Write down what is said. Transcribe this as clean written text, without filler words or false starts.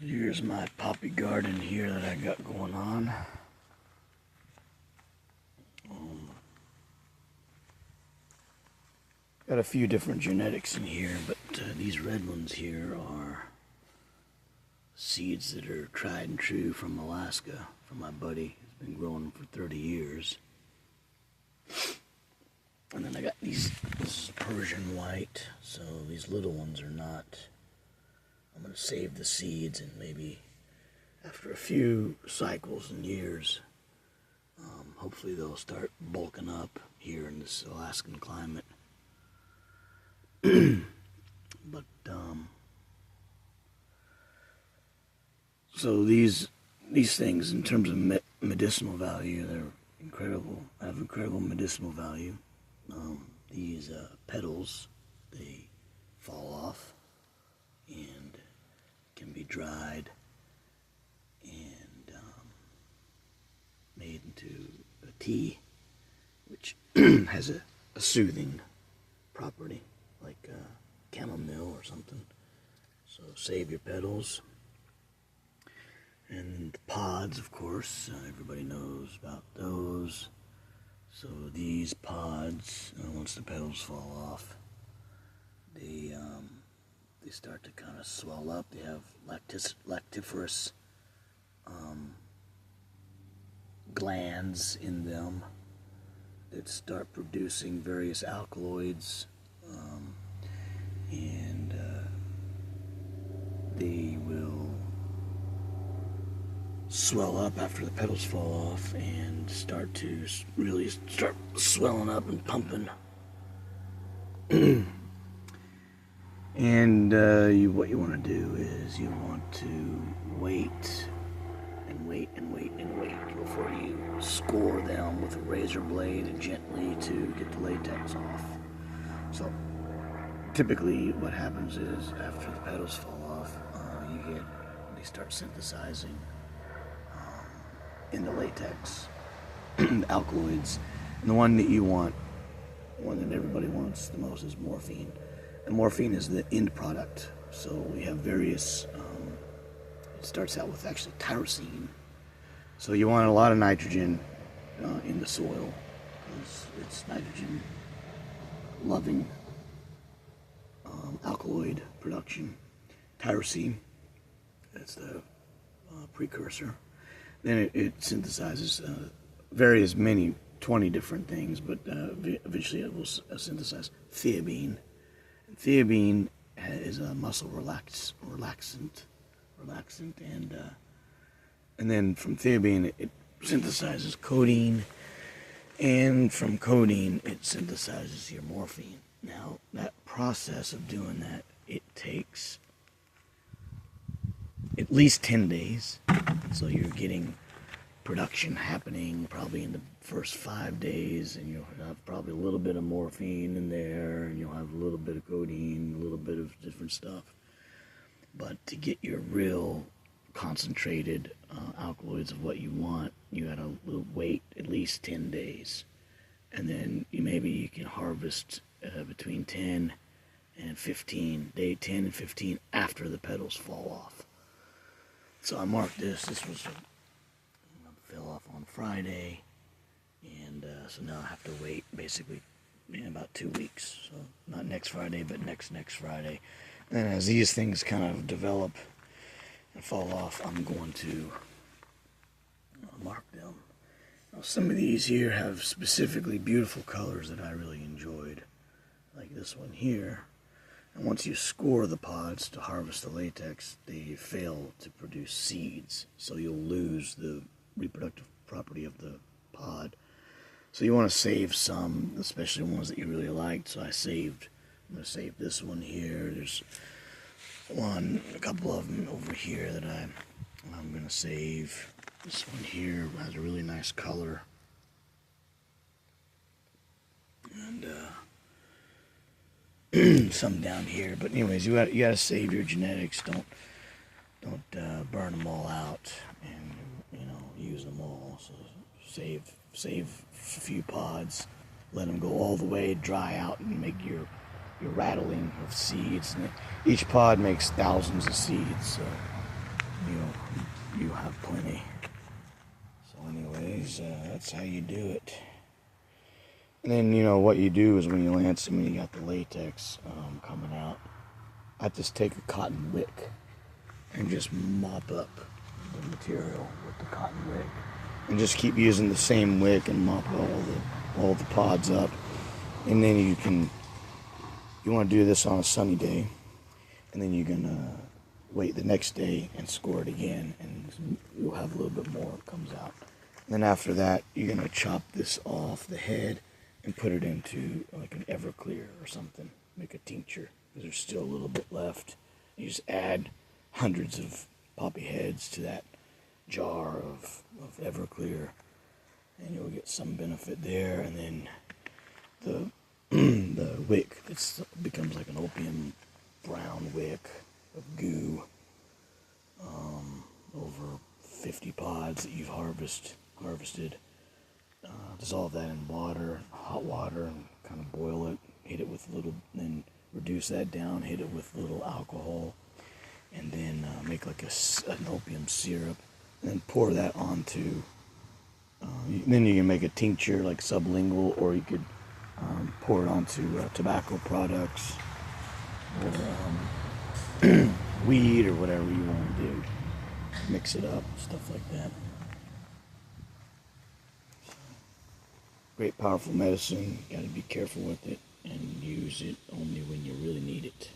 Here's my poppy garden here that I got going on. Got a few different genetics in here, but these red ones here are seeds that are tried and true from Alaska, from my buddy. He's been growing them for 30 years. And then I got these, this is Persian white, so these little ones are not. I'm going to save the seeds, and maybe after a few cycles and years, hopefully they'll start bulking up here in this Alaskan climate. But so these things, in terms of medicinal value, they're incredible. Have incredible medicinal value. These petals, they fall off and can be dried and made into a tea, which has a soothing property, like chamomile or something. So save your petals. And the pods, of course, everybody knows about those. So these pods, once the petals fall off, they start to kind of swell up. They have lactiferous glands in them that start producing various alkaloids, and they will swell up after the petals fall off and start to really start swelling up and pumping. And what you want to do is you want to wait and wait and wait and wait before you score them with a razor blade gently to get the latex off. So typically what happens is after the petals fall off, they start synthesizing in the latex, the alkaloids. And the one that you want, the one that everybody wants the most, is morphine. And morphine is the end product. So we have various, it starts out with actually tyrosine. So you want a lot of nitrogen in the soil, because it's nitrogen loving alkaloid production. Tyrosine, that's the precursor. Then it synthesizes many 20 different things, but eventually it will synthesize theobine. And theobine is a muscle relaxant, and then from theobine it synthesizes codeine, and from codeine it synthesizes your morphine. Now that process of doing that, it takes at least 10 days. So you're getting production happening probably in the first 5 days, and you'll have probably a little bit of morphine in there, and you'll have a little bit of codeine, a little bit of different stuff. But to get your real concentrated alkaloids of what you want, you gotta wait at least 10 days. And then maybe you can harvest between day 10 and 15 after the petals fall off. So I marked this was fell off on Friday, and so now I have to wait basically about 2 weeks. So not next Friday, but next Friday. And as these things kind of develop and fall off, I'm going to mark them. Now, some of these here have specifically beautiful colors that I really enjoyed, like this one here. And once you score the pods to harvest the latex, they fail to produce seeds, so you'll lose the reproductive property of the pod. So you want to save some, especially ones that you really liked. So I'm going to save this one here. There's a couple of them over here that I'm going to save. This one here has a really nice color. And some down here. But anyways, you got to save your genetics. Don't burn them all out and use them all. So save a few pods, let them go all the way, dry out, and make your rattling of seeds. And each pod makes thousands of seeds. So you have plenty. So anyways, that's how you do it. And then, what you do is when you lance them and you got the latex coming out, I just take a cotton wick and just mop up the material with the cotton wick. And just keep using the same wick and mop all the pods up. And then you want to do this on a sunny day. And then you're going to wait the next day and score it again. And you'll have a little bit more that comes out. And then after that, you're going to chop this off the head and put it into like an Everclear or something. Make a tincture, because there's still a little bit left. You just add hundreds of poppy heads to that jar of Everclear, and you'll get some benefit there. And then the wick becomes like an opium brown wick of goo, over 50 pods that you've harvested. Dissolve that in water, hot water, and kind of boil it. Hit it with then reduce that down. Hit it with a little alcohol, and then make like an opium syrup, and then pour that onto. Then you can make a tincture like sublingual, or you could pour it onto tobacco products or weed or whatever you want to do. Mix it up, stuff like that. Great, powerful medicine. You got to be careful with it and use it only when you really need it.